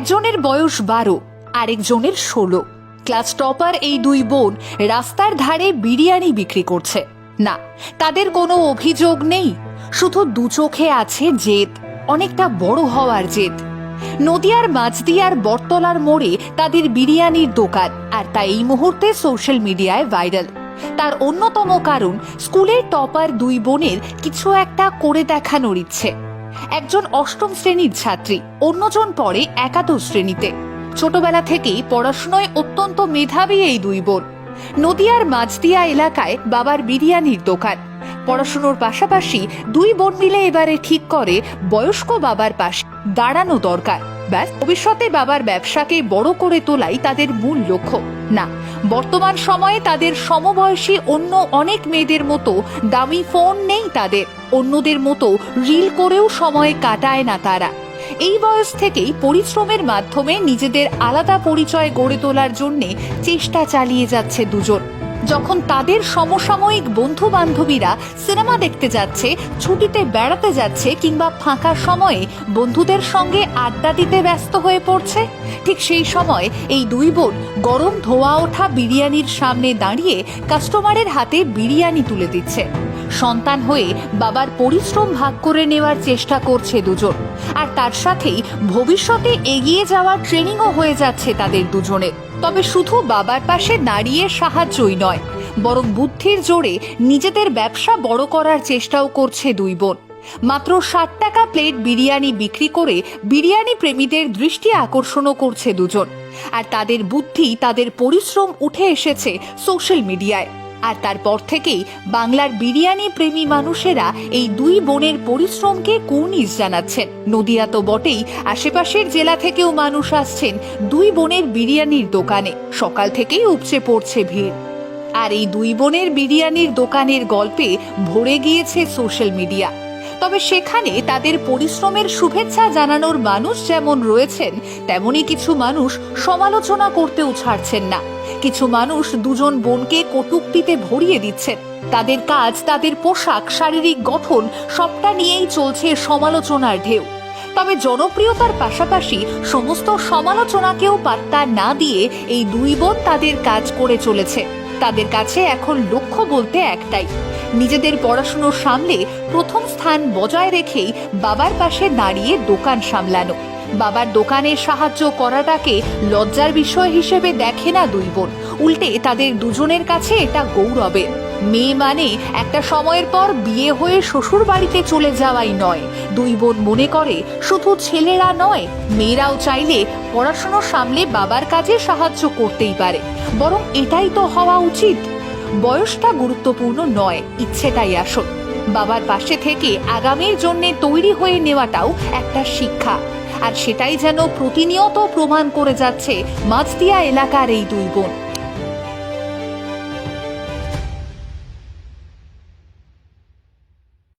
একজনের বয়স 12, আরেকজনের 16। ক্লাস টপার এই দুই বোন রাস্তার ধারে বিরিয়ানি বিক্রি করছে। না, তাদের কোনো অভিযোগ নেই, শুধু দু চোখে আছে জেদ, অনেকটা বড় হওয়ার জেদ। নদিয়ার মাঝদিয়ার বটতলার মোড়ে তাদের বিরিয়ানির দোকান, আর তা এই মুহূর্তে সোশ্যাল মিডিয়ায় ভাইরাল। তার অন্যতম কারণ স্কুলের টপার দুই বোনের কিছু একটা করে দেখানোর ইচ্ছে। একজন 8ম শ্রেণীর ছাত্রী, অন্যজন পড়ে একাদশ শ্রেণীতে। ছোটবেলা থেকেই পড়াশোনায় অত্যন্ত মেধাবী এই দুই বোন। নদিয়ার মাঝদিয়া এলাকায় বাবার বিরিয়ানির দোকান। পড়াশোনার পাশাপাশি দুই বোন মিলে এবারে ঠিক করে বয়স্ক বাবার পাশে দাঁড়ানো দরকার। ব্যাস, ভবিষ্যতে বাবার ব্যবসাকে বড় করে তোলাই তাদের মূল লক্ষ্য। না, বর্তমান সময়ে তাদের সমবয়সী অন্য অনেক মেয়েদের মতো দামি ফোন নেই তাদের, অন্যদের মতো রিল করেও সময় কাটায় না তারা। এই বয়স থেকেই পরিশ্রমের মাধ্যমে নিজেদের আলাদা পরিচয় গড়ে তোলার জন্যে চেষ্টা চালিয়ে যাচ্ছে দুজন। যখন তাদের সমসাময়িক বন্ধু বান্ধবীরা সিনেমা দেখতে যাচ্ছে, ছুটিতে বেড়াতে যাচ্ছে কিংবা ফাঁকা সময়ে বন্ধুদের সঙ্গে আড্ডা দিতে ব্যস্ত হয়ে পড়ছে, ঠিক সেই সময় এই দুই বোন গরম ধোয়া ওঠা বিরিয়ানির সামনে দাঁড়িয়ে কাস্টমারের হাতে বিরিয়ানি তুলে দিচ্ছে। সন্তান হয়ে বাবার পরিশ্রম ভাগ করে নেওয়ার চেষ্টা করছে দুজন, আর তার সাথেই ভবিষ্যতে এগিয়ে যাওয়ার ট্রেনিংও হয়ে যাচ্ছে তাদের দুজনের। তবে শুধু বাবার পাশে দাঁড়িয়ে সাহায্যই নয়, বরং বুদ্ধির জোরে নিজেদের ব্যবসা বড় করার চেষ্টাও করছে দুই বোন। মাত্র 60 টাকা প্লেট বিরিয়ানি বিক্রি করে বিরিয়ানি প্রেমীদের দৃষ্টি আকর্ষণও করছে দুজন। আর তাদের বুদ্ধি, তাদের পরিশ্রম উঠে এসেছে সোশ্যাল মিডিয়ায়। আর তারপর থেকেই বাংলার বিরিয়ানি প্রেমী মানুষেরা এই দুই বোনের পরিশ্রমকে কুর্নিশ জানাচ্ছেন। নদিয়া তো বটেই, আশেপাশের জেলা থেকেও মানুষ আসছেন দুই বোনের বিরিয়ানির দোকানে। সকাল থেকেই উপচে পড়ছে ভিড়। আর এই দুই বোনের বিরিয়ানির দোকানের গল্পে ভরে গিয়েছে সোশ্যাল মিডিয়া। তবে সেখানে তাদের পরিশ্রমের শুভেচ্ছা জানানোর মানুষ যেমন রয়েছেন, তেমনি কিছু মানুষ সমালোচনা করতেও ছাড়ছেন না। কিছু মানুষ দুজন বোনকে কটূক্তিতে ভরিয়ে দিচ্ছেন। তাদের কাজ, তাদের পোশাক, শারীরিক গঠন সবটা নিয়েই চলছে সমালোচনার ঢেউ। তবে জনপ্রিয়তার পাশাপাশি সমস্ত সমালোচনাকেও পাত্তা না দিয়ে এই দুই বোন তাদের কাজ করে চলেছে। তাদের কাছে এখন লক্ষ্য বলতে একটাই, নিজেদের পড়াশুনো সামলে প্রথম স্থান বজায় রেখেই বাবার পাশে দাঁড়িয়ে দোকান সামলানো। বাবার দোকানে সাহায্য করাটাকে লজ্জার বিষয় হিসেবে দেখে না দুই বোন, উল্টে তাদের দুজনের কাছে এটা গৌরবের। মেয়ে মানে একটা সময়ের পর বিয়ে হয়ে শ্বশুর বাড়িতে চলে যাওয়াই নয়। দুই বোন মনে করে শুধু ছেলেরা নয়, মেয়েরাও চাইলে পড়াশুনো সামলে বাবার কাজে সাহায্য করতেই পারে, বরং এটাই তো হওয়া উচিত। বয়সটা গুরুত্বপূর্ণ নয়, ইচ্ছেটাই আসল। বাবার পাশে থেকে আগামীর জন্যে তৈরি হয়ে নেওয়াটাও একটা শিক্ষা, আর সেটাই যেন প্রতিনিয়ত প্রমাণ করে যাচ্ছে মাঝদিয়া এলাকার এই দুই বোন।